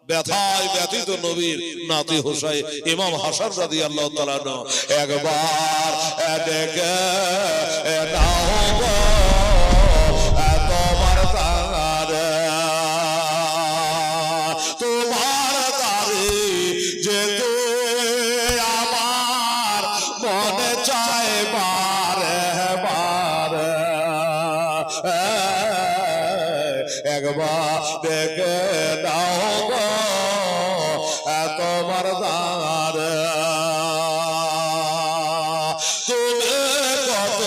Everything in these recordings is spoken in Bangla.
ব্যথায় ব্যথিত নবীর নাতি হোসাইন ইমাম হাসান রাদিয়াল্লাহু তাআলা একবার ডেকে নাও গো তোমার দাঁড়ে তোমার দাঁড়ে যেতে আমার মনে চায় বারে বারে একবার ডেকে নাও গো তোমার দাঁড়ে তুমি কত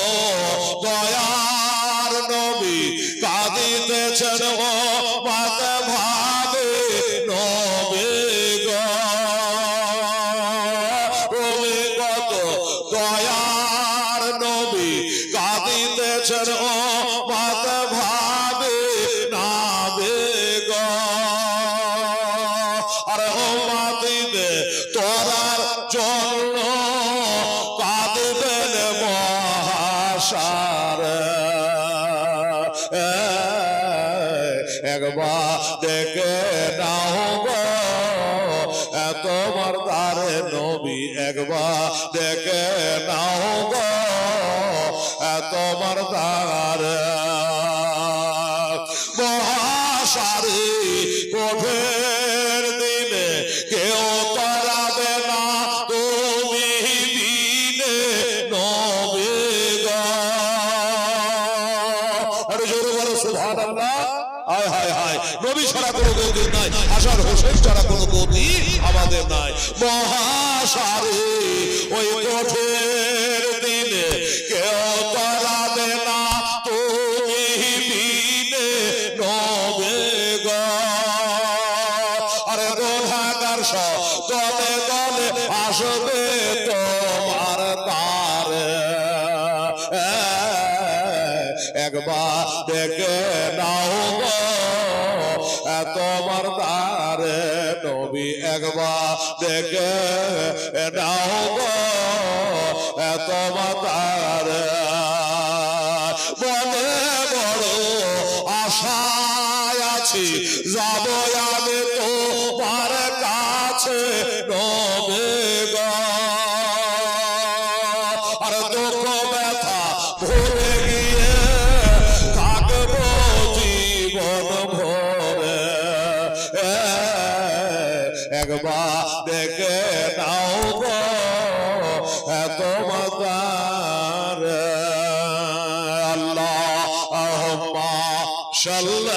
দয়ার নবী কাঁদিতেছেন ও মাতে ভাবে নবী গো তুমি কত দয়ার নবী কাঁদিতেছেন ও মাতে ভাবে নাবে গো আরে ও মাতিতে তোরার জন্য কাঁদবেন মহাসারে একবার দেখে নাও গো তোমার দারে নবী একবার দেখে নাও গো তোমার দারে মহাসারে কঠোর দিনে কেউ তারাবে না তুমি বিনে নবী গো আরে জোরে বলো সুবহানাল্লাহ হায় হায় হায় নবী ছাড়া কোনো গতি নাই হাসান হোসেন ছাড়া কোনো গতি আমাদের নাই মহাসারে ওই কঠোর দিনে কেউ তারাবে না তুমি বিনে নবী গো আরে গোলাগার সব দলে দলে আসবে তোমার দ্বারে একবার দেখে নাও গো তোমার দ্বারে নবী একবার দেখে নাও গো তোমার দ্বারে মনে বড় আশায় আছি যাব আমি তোমার কাছে নবী গো আর দুঃখ ব্যথা ভুলে গিয়ে কাটবো জীবন ভরে একবার দেখে নাও গো তোমার দ্বারে আল্লাহুম্মা সাল্লি